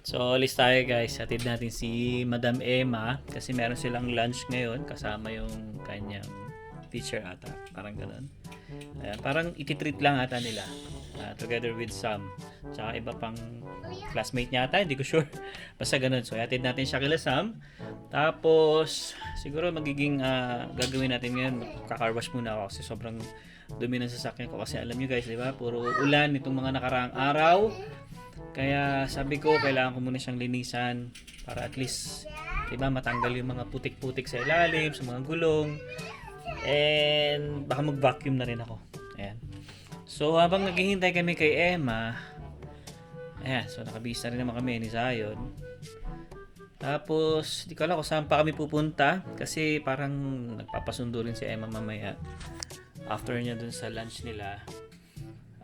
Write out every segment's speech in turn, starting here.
So, alis tayo guys. Hatid natin si Madam Emma kasi meron silang lunch ngayon kasama yung kanyang teacher ata. Parang ganun. Ayan, parang ititreat lang ata nila together with Sam. Tsaka iba pang classmate niya ata. Hindi ko sure. Basta ganun. So, hatid natin siya kila Sam. Tapos, siguro magiging gagawin natin ngayon. Kakarwash muna ako kasi sobrang dumi ng sasakyan ko. Kasi alam nyo guys, di ba? Puro ulan itong mga nakaraang araw. Kaya sabi ko, kailangan ko muna siyang linisan para at least, diba, matanggal yung mga putik-putik sa ilalim, sa mga gulong. And baka mag-vacuum na rin ako. Ayan. So, habang naghihintay kami kay Emma, ayan, so nakabihis na rin naman kami ni Zion. Tapos, di ko alam kung saan pa kami pupunta kasi parang nagpapasundo rin si Emma mamaya. After niya dun sa lunch nila.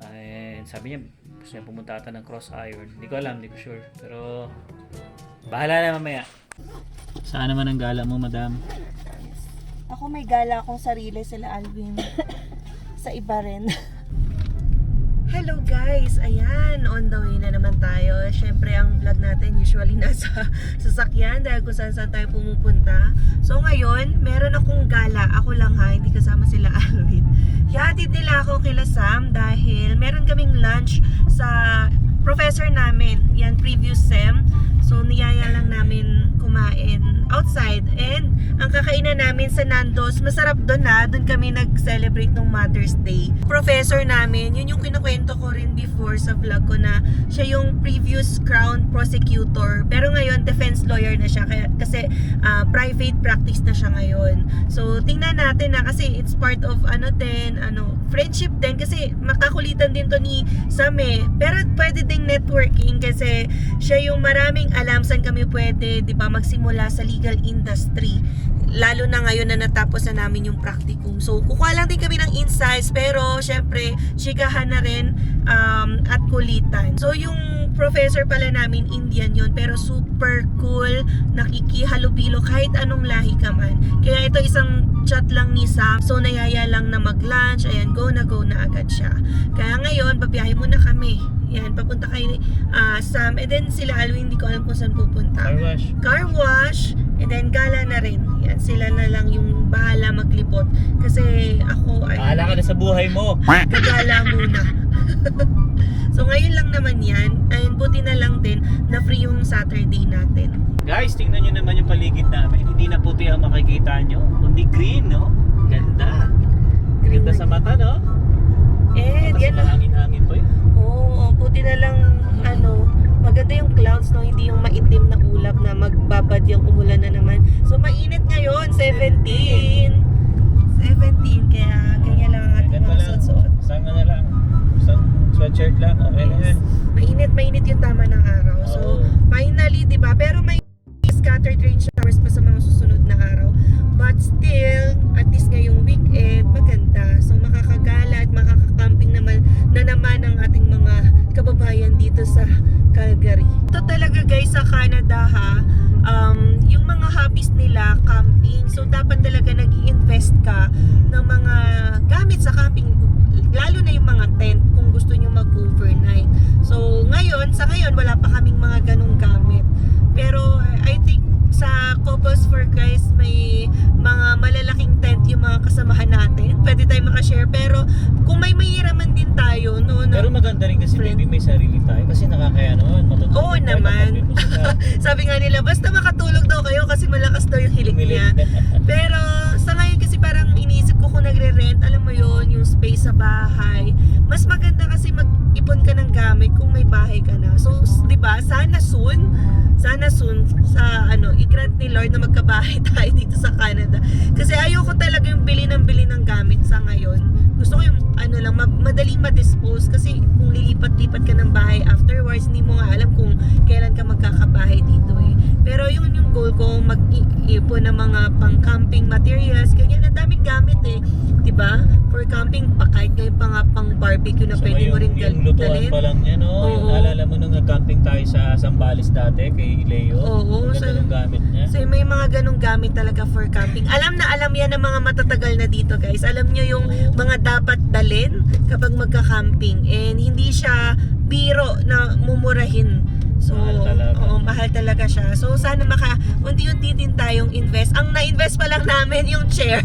And sabi niya, gusto niya pumunta ata ng Cross Iron. Hindi ko alam, hindi ko sure. Pero, bahala na mamaya. Saan naman ang gala mo, madam? Ako may gala akong sarili, sila Alvin. Sa iba rin. Hello guys! Ayan, on the way na naman tayo. Siyempre, ang vlog natin usually nasa sasakyan dahil kung saan tayo pumupunta. So ngayon, meron akong gala. Ako lang ha, hindi kasama sila Alvin. Hihatid nila ako kila Sam dahil meron kaming lunch sa professor namin. Yan, previous SEM. So, niyaya lang namin kumain outside. And, ang kakainan namin sa Nando's, masarap doon ha. Doon kami nag-celebrate ng Mother's Day. Professor namin, yun yung kinukwento ko rin before sa vlog ko na siya yung previous Crown Prosecutor. Pero ngayon, defense lawyer na siya. Kasi private practice na siya ngayon. So, tingnan natin na kasi it's part of friendship din. Kasi makakulitan din to ni Same. Pero pwede ding networking kasi siya yung maraming alam saan kami pwede, di ba, magsimula sa legal industry. Lalo na ngayon na natapos na namin yung practicum. So, kukuha lang din kami ng insights, pero syempre, chikahan na rin at kulitan. So, yung professor pala namin, Indian yon, pero super cool, nakikihalubilo kahit anong lahi ka man. Kaya ito isang chat lang ni Sam. So, nayaya lang na mag-lunch. Ayan, go na agad siya. Kaya ngayon, babiyahe muna kami. Yan, papunta kay Sam. And then sila Alwin, hindi ko alam kung saan pupunta. Car wash. Car wash. And then gala na rin. Yan, sila na lang yung bahala maglipot. Kasi ako ay... Bahala ka na sa buhay mo. Gagala muna. So ngayon lang naman yan. And buti na lang din na free yung Saturday natin. Guys, tingnan nyo naman yung paligid namin. Hindi na puti ang makikita nyo. Kundi green, no? Ganda. Ganda sa mata, no? And yan na. Hangin-hangin po yun. Oo, buti na lang maganda yung clouds, no? Hindi yung maitim na ulap na magbabad yung umulan na naman. So mainit ngayon, 17, kaya ganyan lang ang ating mga suot-suot. Sama na lang. Sweatshirt lang, okay na yan. Mainit yung tama ng araw. So finally, di ba? Pero may scattered rain showers pa sa mga susunod na araw. But still, at least ngayong weekend, maganda. So makakagala at makakakamping naman ang ating mga kababayan dito sa Calgary. Ito talaga guys sa Canada ha, yung mga hobbies nila, camping. So dapat talaga nag-i-invest ka ng mga gamit sa camping, lalo na yung mga tent kung gusto nyo mag-overnight. So sa ngayon wala pa kaming mga ganong gamit. Pero I think sa Couples for Christ may mga malalaking tent yung mga kasamahan natin. Pwede tayo makashare, pero kung may mahiraman din tayo, no? Pero maganda rin kasi maybe may sarili tayo kasi nakakaya naman. Matutulog Oo tayo, naman. Sabi nga nila, basta makatulog daw kayo kasi malakas daw yung hilig niya. Pero sa ngayon kasi parang iniisip ko kung nagre-rent, alam mo yon, yung space sa bahay. Mas maganda kasi mag-ipon ka ng gamit kung may bahay ka na. So, di ba, sana soon sa i-grant ni Lord na magkabahay tayo dito sa Canada. Kasi ayoko talaga yung bili ng gamit sa ngayon. Gusto ko yung madaling ma-dispose kasi kung lilipat-lipat ka ng bahay afterwards, hindi mo nga alam kung kailan ka magkakabahay dito eh. Pero yun yung goal ko, mag-ipon ng mga pang-camping materials, ganyan, ang daming gamit eh. Diba? For camping, kahit ngayon pa nga pang barbecue na pwede mo rin yung lutuan dalhin. pa lang yan, no? Yung naalala mo nung nag-camping tayo sa Zambales dati kay Leo. Oo. Ganda ng gamit niya. So may mga ganong gamit talaga for camping. Alam yan ng mga matatagal na dito guys. Alam nyo yung mga dapat dalhin kapag magka-camping. And hindi siya biro na mumurahin. So, mahal talaga. talaga siya. So sana unti-unti din tayong invest. Ang na-invest pa lang namin yung chair,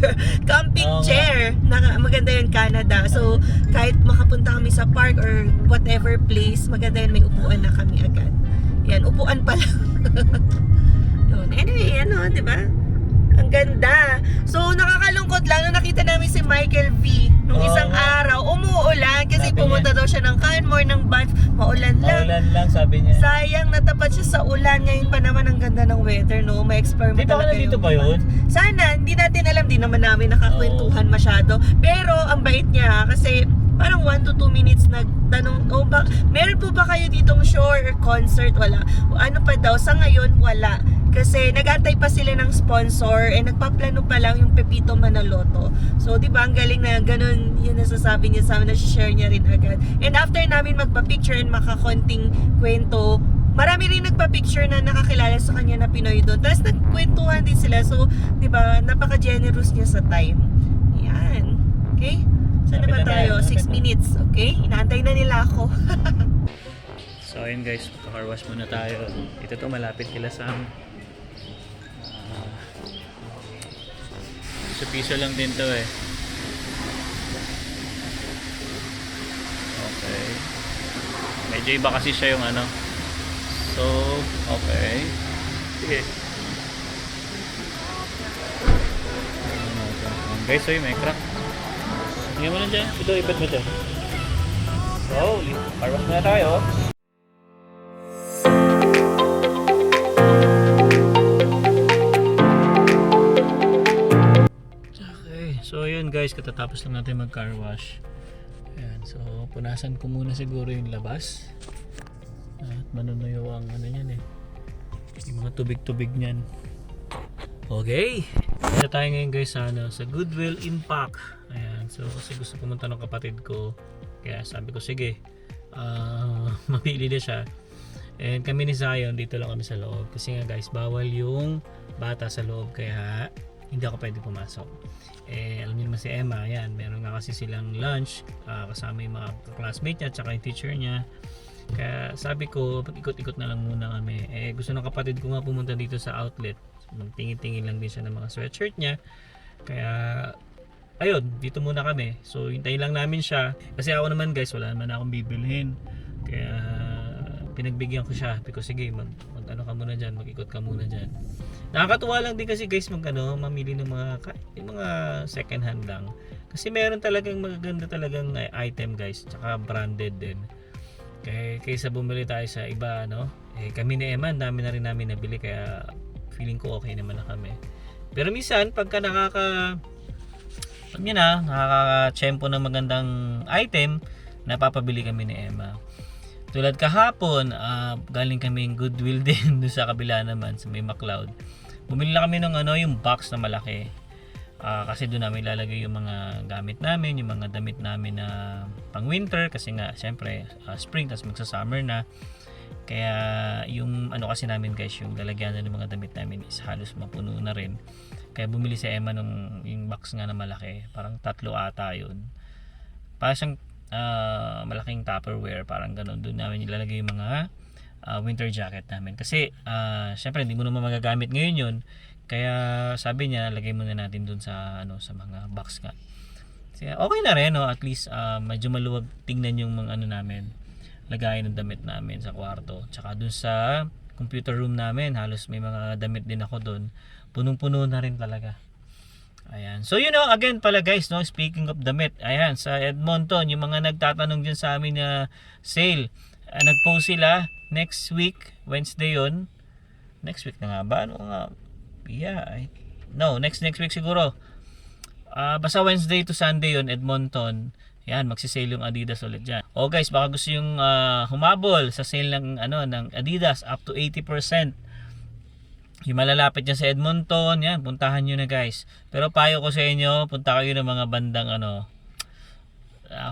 camping chair. Maganda yun, Canada. So kahit makapunta kami sa park or whatever place, maganda yun, may upuan na kami agad. Yan, upuan pa lang. Yun. Anyway, di ba? Ang ganda. So, nakakalungkot lang nung nakita namin si Michael V. Nung isang araw, umuulan kasi Sabi pumunta daw siya ng Canmore, ng Banff. Maulan lang. Maulan lang, sabi niya. Sayang, natapat siya sa ulan. Ngayon pa naman ang ganda ng weather, no? May experiment Di ba talaga dito ba yun? Sana, hindi natin alam. Di naman namin nakakwentuhan masyado. Pero, ang bait niya kasi parang 1 to 2 minutes nagtanong, meron po ba kayo ditong show or concert? Wala. Ano pa daw? Sa ngayon, wala. Kasi nag-antay pa sila ng sponsor nagpaplano pa lang yung Pepito Manaloto. So, di ba, ang galing na ganun yung nasasabi niya sa amin, na-share niya rin agad. And after namin magpa-picture and makakonting kwento, marami rin nagpa-picture na nakakilala sa kanya na Pinoy doon. Tapos nagkwentuhan din sila. So, di ba, napaka-generous niya sa time. Yan. Okay? Saan na ba tayo? 6 minutes. Okay? Inaantay na nila ako. So ayun guys, car wash muna tayo. Ito to, malapit kila Sam. Piso lang din to eh. Okay. Medyo iba kasi siya yung ano. So, okay. Sige. Guys, so may crack. Tingnan mo lang dyan. Ito, ipat mo dyan. So, car wash muna tayo. So yun guys, katatapos lang natin mag car wash. Ayan, so punasan ko muna siguro yung labas. At manunuyo ang ano yan eh. Yung mga tubig-tubig niyan. Okay. Isa tayo ngayon guys sa Goodwill Impact. Ayan, so kasi gusto pumunta ng kapatid ko. Kaya sabi ko sige, mapili na siya. And kami ni Zion, dito lang kami sa loob. Kasi nga guys, bawal yung bata sa loob. Kaya hindi ako pwede pumasok. Alam niyo naman si Emma, yan, meron nga kasi silang lunch kasama yung mga classmate niya at saka yung teacher niya. Kaya sabi ko, ikot-ikot na lang muna kami. Gusto ng kapatid ko nga pumunta dito sa outlet. Magtingin-tingin lang din siya ng mga sweatshirt niya. Kaya ayun, dito muna kami. So hintayin lang namin siya. Kasi ako naman guys, wala naman akong bibilhin. Kaya pinagbigyan ko siya. Because sige, mag-ano ka muna dyan, mag-ikot ka muna dyan. Nakakatuwa lang din kasi guys mamili ng yung mga second hand lang. Kasi meron talagang magaganda talagang item guys, tsaka branded din. Kaysa bumili tayo sa iba, no? Kami ni Emma, dami na rin namin nabili kaya feeling ko okay naman na kami. Pero minsan pagka nakaka-tsempo ng magandang item, napapabili kami ni Emma. Tulad kahapon, galing kami yung Goodwill din doon sa kabila naman sa may McLeod. Bumili na kami ng yung box na malaki. Kasi doon namin ilalagay yung mga gamit namin, yung mga damit namin na pang winter kasi nga syempre spring tas magsa-summer na. Kaya yung kasi namin guys, yung lalagyan ng mga damit namin is halos mapuno na rin. Kaya bumili si Emma ng yung box nga na malaki, parang 3 ata yun. Parang siyang malaking Tupperware, parang ganun. Doon namin ilalagay yung mga winter jacket namin kasi syempre hindi mo naman magagamit ngayon yun, kaya sabi niya lagay muna natin doon sa sa mga box nga. Kasi okay na rin, no? At least medyo maluwag tingnan yung mga namin, lagayan ng damit namin sa kwarto. Tsaka doon sa computer room namin, halos may mga damit din ako doon, punong-puno na rin talaga. Ayan. So again pala guys, no, speaking of damit, ayan, sa Edmonton, yung mga nagtatanong dyan sa amin na sale, nag-post sila next week, Wednesday yun. Next week na nga ba? Ano nga? Yeah. No, next week siguro. Basta Wednesday to Sunday yun, Edmonton. Yan, magsisale yung Adidas ulit dyan. O guys, baka gusto yung humabol sa sale ng ng Adidas up to 80%. Yung malalapit dyan sa Edmonton, yan, puntahan nyo na guys. Pero payo ko sa inyo, punta kayo ng mga bandang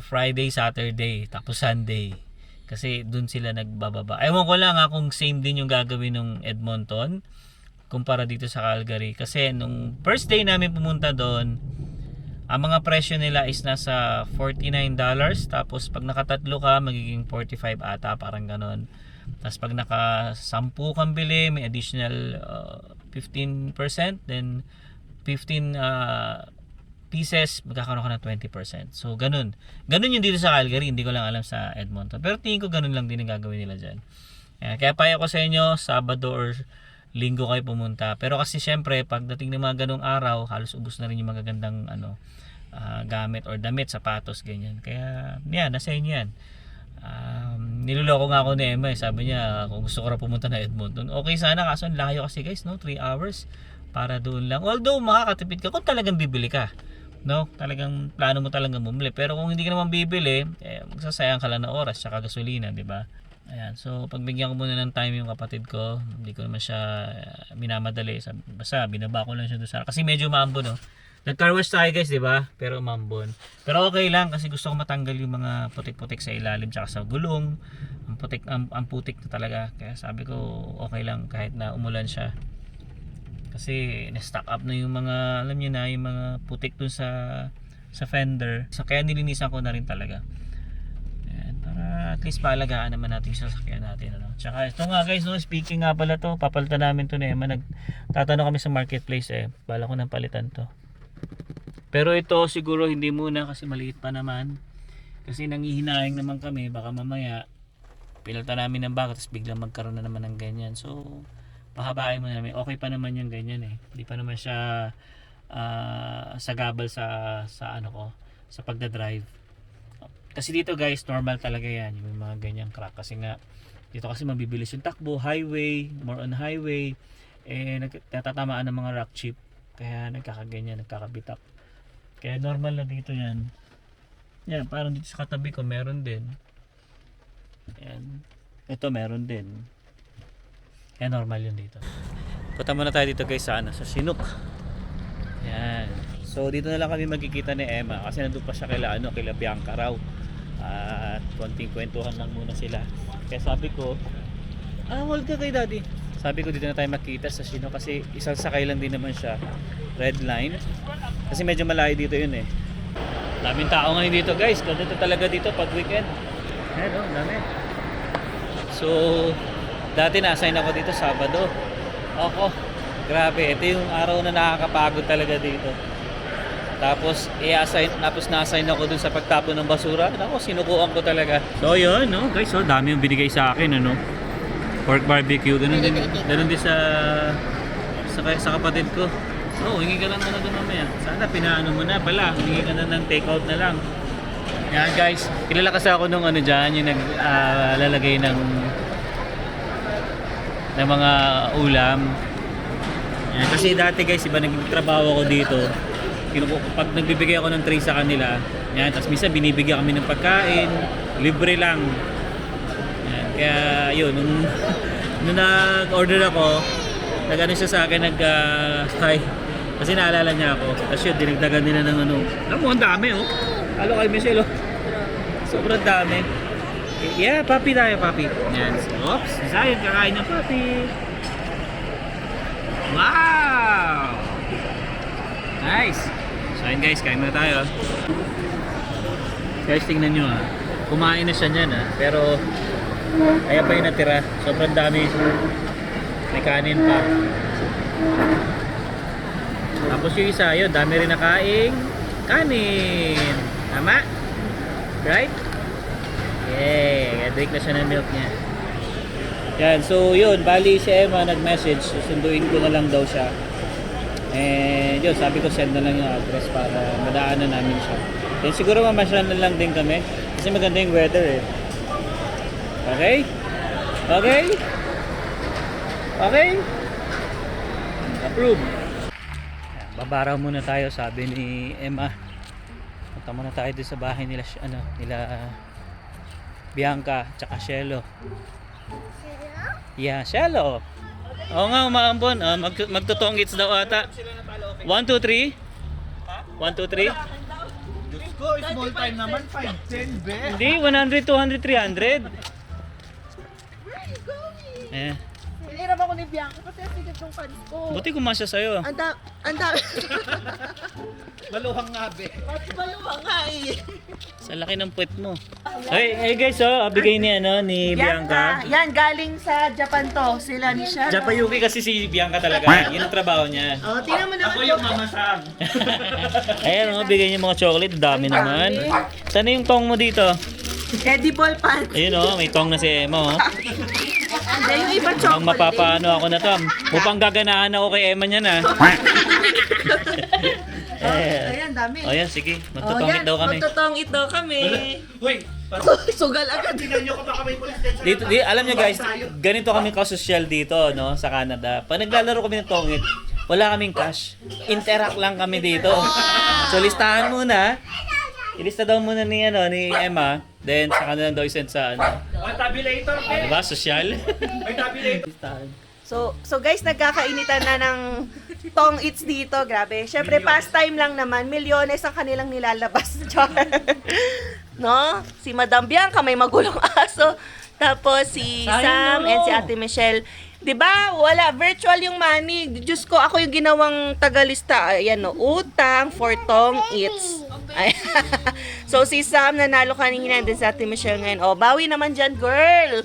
Friday, Saturday, tapos Sunday. Kasi dun sila nagbababa. Ewan ko lang kung same din yung gagawin ng Edmonton kumpara dito sa Calgary. Kasi nung first day namin pumunta doon, ang mga presyo nila is nasa $49. Tapos pag nakatatlo ka, magiging 45 ata, parang ganon. Tapos pag naka 10 kang bili, may additional 15%, then 15 pieces, magkakaroon ka ng 20%. So ganun. Ganun yung dito sa Calgary, hindi ko lang alam sa Edmonton. Pero tingin ko ganun lang din ang gagawin nila dyan. Kaya payo ko sa inyo, Sabado or Linggo kayo pumunta. Pero kasi syempre, pagdating ng mga ganung araw, halos ubos na rin yung magagandang gamit or damit, sapatos, ganyan. Kaya nasa inyo yan. Niloloko nga ako ni Emma, sabi niya kung gusto ko na pumunta na Edmonton, okay sana, kaso ang layo kasi guys, no, 3 hours para doon lang. Although makakatipid ka kung talagang bibili ka, no, talagang plano mo talagang bumili. Pero kung hindi ka naman bibili, magsasayang ka lang na oras tsaka gasolina, di ba? Ayan, so pagbigyan ko muna ng time yung kapatid ko, hindi ko naman siya minamadali, basta binaba ko lang siya doon sa kasi medyo maambon, no. Nag-car wash tayo guys, di ba? Pero umambon. Pero okay lang kasi gusto ko matanggal yung mga putik-putik sa ilalim tsaka sa gulong. Ang putik na talaga. Kaya sabi ko okay lang kahit na umulan siya. Kasi na-stock up na yung mga, alam niyo na, yung mga putik dun sa fender. Kaya nilinisan ko na rin talaga. Ayan, para at least paalagaan naman natin sa sasakyan natin. Ano? Tsaka ito nga guys, no, speaking nga pala to, papalitan namin to na Emma. Nagtatanong kami sa marketplace bala ko nang palitan to. Pero ito siguro hindi muna kasi maliit pa naman. Kasi nangihinayang naman kami, baka mamaya pinalitan namin ng baka tapos biglang magkaroon na naman ng ganyan. So pahabain mo namin. Okay pa naman yung ganyan Hindi pa naman siya sagabal sa sa pagdadrive. Kasi dito guys, normal talaga yan yung mga ganyang crack. Kasi nga dito kasi mabibilis yung takbo, highway, more on highway, natatamaan ng mga rock chip. Kaya nagkakaganyan, nagkakabitak. Kaya normal na dito yan. Yan, parang dito sa katabi ko meron din. Yan. Ito meron din. Kaya normal yun dito. Punta muna tayo dito guys sa Chinook. Yan. So dito na lang kami magkikita ni Emma kasi nandun pa siya kila Bianca raw. At konting kwentuhan lang muna sila. Kaya sabi ko, hold ka kay daddy. Sabi ko dito na tayo makita sa Chinook kasi isang sakay lang din naman siya. Red line. Kasi medyo malayo dito yun Daming tao ngayon dito guys. Ganito talaga dito pag weekend. Ayan dami. So, dati na-assign ako dito Sabado. Grabe. Ito yung araw na nakakapagod talaga dito. Tapos, na-assign ako dun sa pagtapon ng basura. Ako, sinukuan ko talaga. So, yun, no? Guys, dami yung binigay sa akin, pork barbecue, ganun din sa kapatid ko. So, hingi ka lang muna doon mamaya. Sana pinaano mo na pala, hingi ka na ng take out na lang. Yan guys, kilala kasi ako nung dyan, yung naglalagay ng mga ulam. Yan, kasi dati guys, iba nagtrabaho ako dito. Pag nagbibigay ako ng tray sa kanila, yan, tapos minsan binibigyan kami ng pagkain, libre lang. Kaya yun, nung nag-order ako, nag-ano siya sa akin, hi. Kasi naalala niya ako. Tapos yun, dinagdagan nila ng alam mo, ang dami Halo kay Michelle sobrang dami. Yeah, papi tayo, papi. Yan. Oops, Zion kakain ng papi. Wow! Nice! So yun guys, kain na tayo. Guys, tingnan nyo kumain na siya niyan pero ayan pa yung natira. Sobrang dami. May kanin pa. Tapos yung isa, yun, dami rin nakaing kanin. Tama? Right? Yeah, drink na siya ng milk niya. Yan, so yun, bali si Emma nag-message, susunduin ko na lang daw siya. And yun, sabi ko send na lang yung address para madaanan namin siya. Then siguro mamasyal na lang din kami kasi maganda yung weather Okay? Okay? Okay? Approve. Babaraw muna tayo, sabi ni Emma. Punta muna tayo doon sa bahay nila, nila Bianca tsaka Shelo. Yeah, Shelo. Oo nga, umaambon. Magtutongits daw ata. 1, 2, 3. 1, 2, 3. Diyos ko, small time naman, 5-10, be. Hindi, 100, 200, 300. Where are you going? Eh. Hiniram ako ni ni Bianca kasi sigat yung pants ko. Buti kumasya sa'yo. Ang dami. Maluhang nga be. Mas maluwang nga eh. Sa laki ng puwet mo. Hey guys, bigay ni Bianca. Yan, galing sa Japan to. Sila ni Sharon. Japayuki kasi si Bianca talaga. Yun ang trabaho niya. Oh, tingnan mo naman. Ako yung mamasang. Ayan bigay niya mga chocolate. Dami naman. Saan na yung tong mo dito? Edible pants. Ayun may tong na si Emma Hindi, yung iba Ang chocolate. mapapaano ako na to. Upang gaganaan ako kay Emma niyan Ayan, dami. Ayan, sige. Magtutongit daw kami. Magtutongit daw kami. Uy, Sugal agad. tingnan nyo kung baka may police station. Dito, alam niyo guys, ganito kami kasosyal dito, no, sa Canada. Pag naglalaro kami ng tongit, wala kaming cash. Interact lang kami dito. So listahan muna. Ilista daw muna ni Emma, then saka na lang daw isend sa May tabulator, be. Diba? Sosyal. May tabulator. So guys, nagkakainitan na ng tong eats dito. Grabe. Syempre, pastime lang naman. Milyones ang kanilang nilalabas. Char. No? Si Madam Bianca, may magulong aso. Tapos si Sam and si Ate Michelle. 'Di ba? Wala virtual yung money. Diyos ko, ako yung ginawang tagalista. Ayan no, utang for tong eats. Ay. So si Sam nanalo kanina din sa Ate Michelle ngayon. Oh, bawi naman diyan, girl.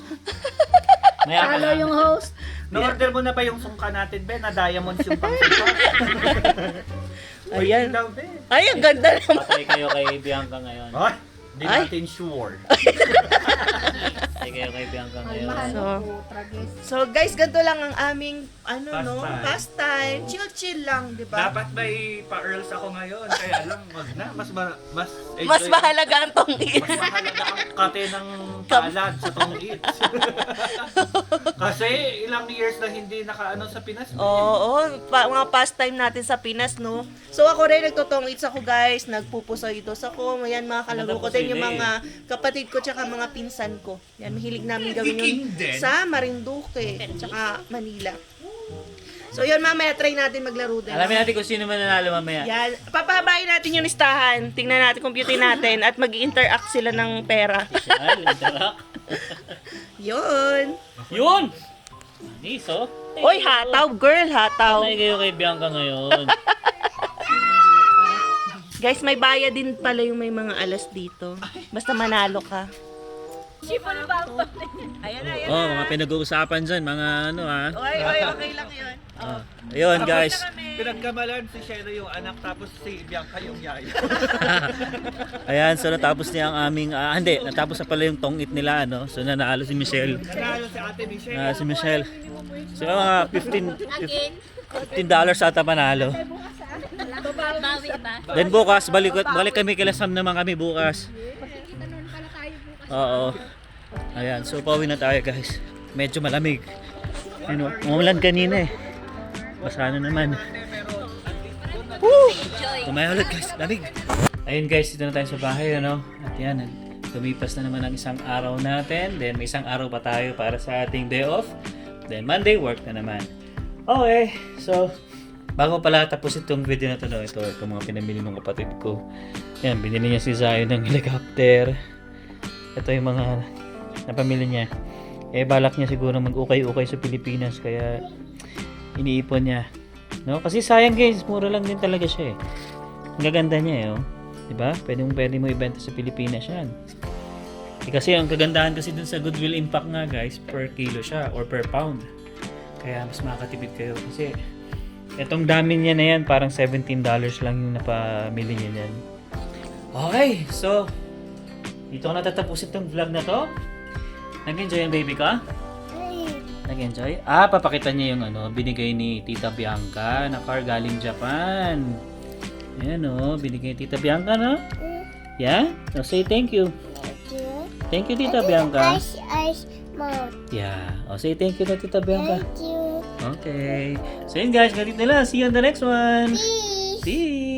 Halo yung host. Na-order mo na ba yung sungka natin, be? Na diamonds yung pang-sungka. Ayan. Daw, be. Ay, ang ganda naman. Patay kayo kay Bianca ngayon. Ay, hindi Ay. natin sure. Patay kayo kay Bianca ngayon. So guys, ganito lang ang aming Pastime. pastime. Chill lang, 'di ba? Dapat may pa-earls ako ngayon. Kaya lang, wag na. Mas Mas mahalaga ang tong eats. Mas mahalaga ang kate ng palad sa tong eats. Kasi ilang years na hindi nakaano sa Pinas. Oo, mga pastime natin sa Pinas, no? So ako rin, nagtotong eats ako, guys. Nagpupusoitos ako. Ayan, mga kalaro ko din yung mga kapatid ko tsaka mga pinsan ko. Yan, mahilig namin gawin yun sa Marinduque tsaka Manila. So yun, mamaya try natin maglaro din. Alamin natin kung sino mananalo mamaya. Yan, papabayin natin yung listahan. Tingnan natin, computin natin at mag-interact sila ng pera. Sosyal, interact. Yun. Yun! Niso. Oy, hataw, girl, hataw. Patay kayo kay Bianca ngayon. Guys, may bayad din pala yung may mga alas dito. Basta manalo ka. Ayan. Mga pinag-uusapan dyan, mga Oy, okay lang yun. Ayun guys. Pinagkamalan si Shelo yung anak tapos si Bianca yung yaya. Ayan, so natapos niya ang aming, natapos na pala yung tong-it nila, So nanalo si Michelle. Nanalo si Ate Michelle. Si Michelle. So mga $15 ata panalo. Then bukas, balik kami kila Sam naman kami bukas. Oo. Ayan, so pauwi na tayo guys. Medyo malamig. Umulan kanina eh. Basa na naman. Woo! Kumaya ulit guys, lamig. Ayun guys, dito na tayo sa bahay, At yan, lumipas na naman ang isang araw natin. Then may isang araw pa tayo para sa ating day off. Then Monday, work na naman. Okay, so bago pala tapos itong video na ito, ito mga pinamili ng kapatid ko. Yan, binili niya si Zion ng helicopter. Ito yung mga napamili niya. Balak niya siguro mag-ukay-ukay sa Pilipinas, kaya iniipon niya. Kasi sayang guys, mura lang din talaga siya eh. Ang gaganda niya Diba? Pwede mo ibenta sa Pilipinas yan. Kasi ang kagandahan kasi dun sa Goodwill Impact nga guys, per kilo siya or per pound. Kaya mas makakatipid kayo kasi itong dami niya na yan, parang $17 lang yung napamili niya yan. Okay, so dito ko natatapos itong vlog na to. Nag-enjoy ang baby ka? Nag-enjoy? Papakita niya yung binigay ni Tita Bianca na car galing Japan. Ayan binigay ni Tita Bianca, no? Yeah? So say thank you. Thank you, Tita Bianca. Yeah. Say thank you na Tita Bianca. Thank you. Okay. So yun guys, ganito na lang. See you on the next one. Peace. See